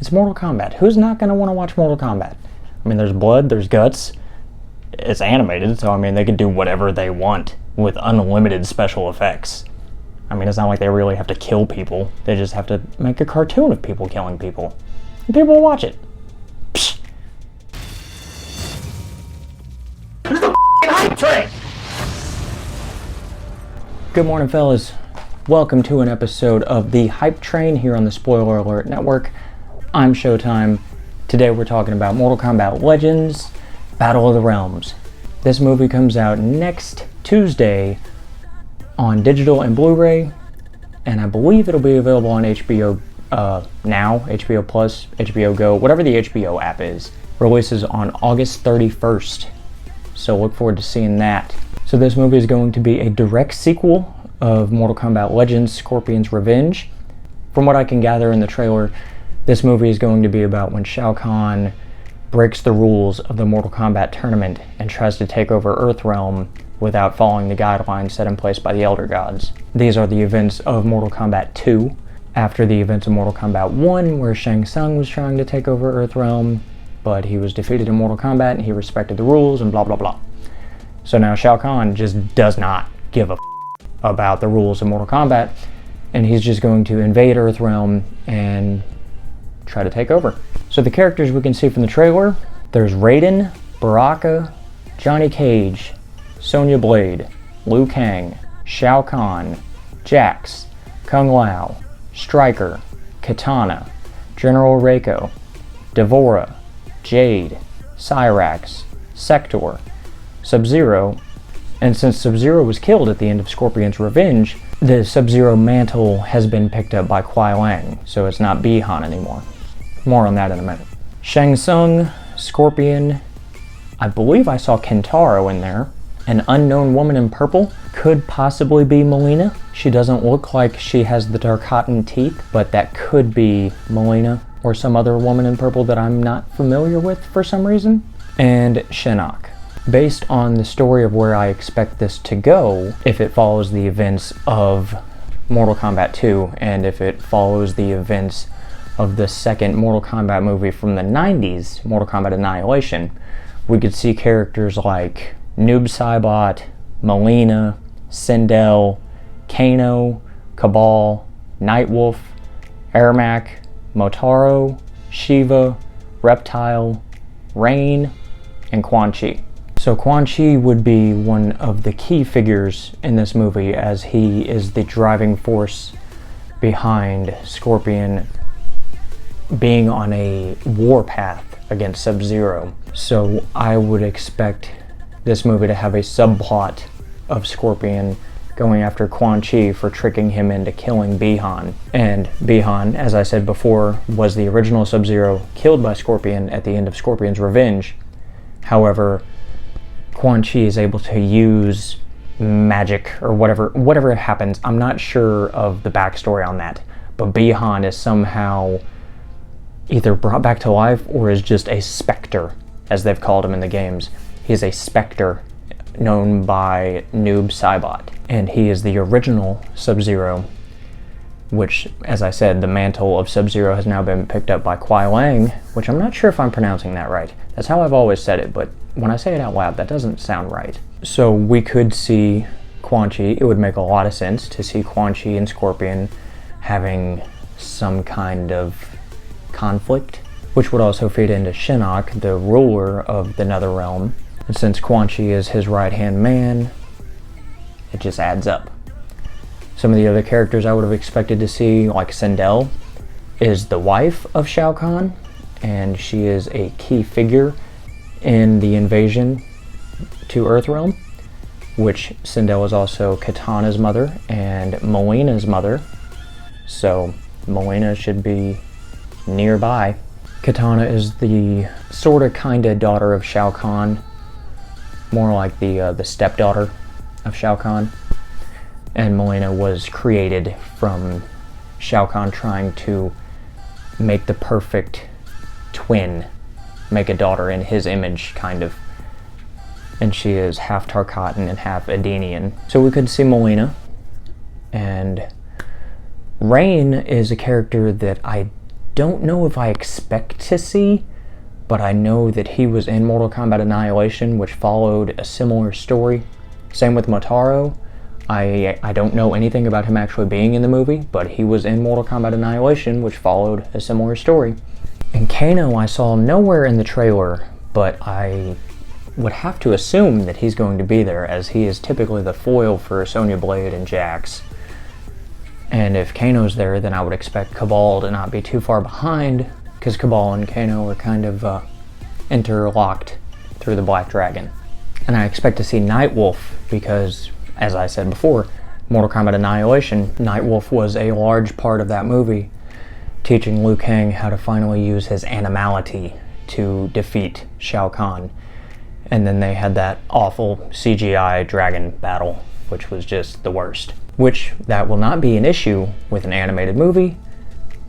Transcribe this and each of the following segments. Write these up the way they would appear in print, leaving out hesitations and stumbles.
It's Mortal Kombat. Who's not going to want to watch Mortal Kombat? I mean, there's blood, there's guts. It's animated, so I mean, they can do whatever they want with unlimited special effects. I mean, it's not like they really have to kill people. They just have to make a cartoon of people killing people. And people will watch it. Psh. This is a hype train! Good morning, fellas. Welcome to an episode of The Hype Train here on the Spoiler Alert Network. I'm Showtime. Today we're talking about Mortal Kombat Legends, Battle of the Realms. This movie comes out next Tuesday on digital and Blu-ray, and I believe it'll be available on HBO Now, HBO Plus, HBO Go, whatever the HBO app is. Releases on August 31st, so look forward to seeing that. So this movie is going to be a direct sequel of Mortal Kombat Legends Scorpion's Revenge. From what I can gather in the trailer, this movie is going to be about when Shao Kahn breaks the rules of the Mortal Kombat tournament and tries to take over Earthrealm without following the guidelines set in place by the Elder Gods. These are the events of Mortal Kombat 2, after the events of Mortal Kombat 1, where Shang Tsung was trying to take over Earthrealm, but he was defeated in Mortal Kombat and he respected the rules and blah blah blah. So now Shao Kahn just does not give a about the rules of Mortal Kombat, and he's just going to invade Earthrealm and try to take over. So the characters we can see from the trailer, there's Raiden, Baraka, Johnny Cage, Sonya Blade, Liu Kang, Shao Kahn, Jax, Kung Lao, Stryker, Katana, General Reiko, Devora, Jade, Cyrax, Sector, Sub-Zero, and since Sub-Zero was killed at the end of Scorpion's Revenge, the Sub-Zero mantle has been picked up by Kuai Liang, so it's not Bi-Han anymore. More on that in a minute. Shang Tsung, Scorpion, I believe I saw Kentaro in there. An unknown woman in purple could possibly be Mileena. She doesn't look like she has the Darkotan teeth, but that could be Mileena or some other woman in purple that I'm not familiar with for some reason. And Shinnok. Based on the story of where I expect this to go, if it follows the events of Mortal Kombat 2, and if it follows the events of the second Mortal Kombat movie from the 90s, Mortal Kombat Annihilation, we could see characters like Noob Saibot, Mileena, Sindel, Kano, Cabal, Nightwolf, Ermac, Motaro, Shiva, Reptile, Rain, and Quan Chi. So Quan Chi would be one of the key figures in this movie, as he is the driving force behind Scorpion being on a warpath against Sub-Zero. So I would expect this movie to have a subplot of Scorpion going after Quan Chi for tricking him into killing Bi-Han. And Bi-Han, as I said before, was the original Sub-Zero killed by Scorpion at the end of Scorpion's Revenge. However, Quan Chi is able to use magic or whatever happens. I'm not sure of the backstory on that, but Bi-Han is somehow either brought back to life or is just a specter, as they've called him in the games. He is a specter known by Noob Saibot, and he is the original Sub-Zero, which, as I said, the mantle of Sub-Zero has now been picked up by Kuai Liang, which I'm not sure if I'm pronouncing that right. That's how I've always said it, but when I say it out loud, that doesn't sound right. So we could see Quan Chi. It would make a lot of sense to see Quan Chi and Scorpion having some kind of conflict, which would also feed into Shinnok, the ruler of the Netherrealm. And since Quan Chi is his right-hand man, it just adds up. Some of the other characters I would have expected to see, like Sindel, is the wife of Shao Kahn, and she is a key figure in the invasion to Earthrealm, which Sindel is also Katana's mother and Mileena's mother, so Mileena should be nearby. Katana is the sorta kinda daughter of Shao Kahn, more like the stepdaughter of Shao Kahn, and Mileena was created from Shao Kahn trying to make the perfect twin, make a daughter in his image, kind of. And she is half Tarkatan and half Edenian. So we could see Mileena. And Rain is a character that I don't know if I expect to see, but I know that he was in Mortal Kombat Annihilation, which followed a similar story. Same with Motaro. I don't know anything about him actually being in the movie, but he was in Mortal Kombat Annihilation, which followed a similar story. And Kano I saw nowhere in the trailer, but I would have to assume that he's going to be there, as he is typically the foil for Sonya Blade and Jax. And if Kano's there, then I would expect Cabal to not be too far behind, because Cabal and Kano are kind of interlocked through the Black Dragon. And I expect to see Nightwolf, because, as I said before, Mortal Kombat Annihilation, Nightwolf was a large part of that movie, teaching Liu Kang how to finally use his animality to defeat Shao Kahn. And then they had that awful CGI dragon battle, which was just the worst. Which, that will not be an issue with an animated movie.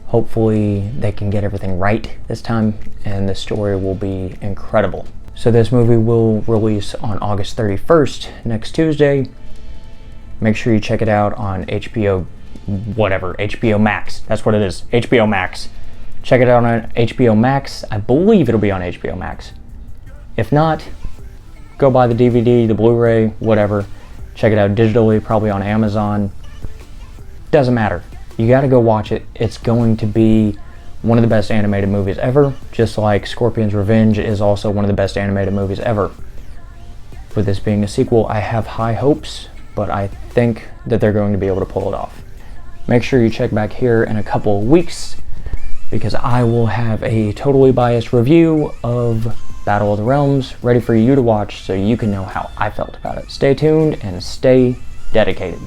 Hopefully they can get everything right this time, and the story will be incredible. So this movie will release on August 31st, next Tuesday. Make sure you check it out on HBO Max. That's what it is, HBO Max. Check it out on HBO Max. I believe it'll be on HBO Max. If not, go buy the DVD, the Blu-ray, whatever. Check it out digitally, probably on Amazon. Doesn't matter. You gotta go watch it. It's going to be one of the best animated movies ever, just like Scorpion's Revenge is also one of the best animated movies ever. With this being a sequel, I have high hopes, but I think that they're going to be able to pull it off. Make sure you check back here in a couple of weeks, because I will have a totally biased review of Battle of the Realms ready for you to watch, so you can know how I felt about it. Stay tuned and stay dedicated.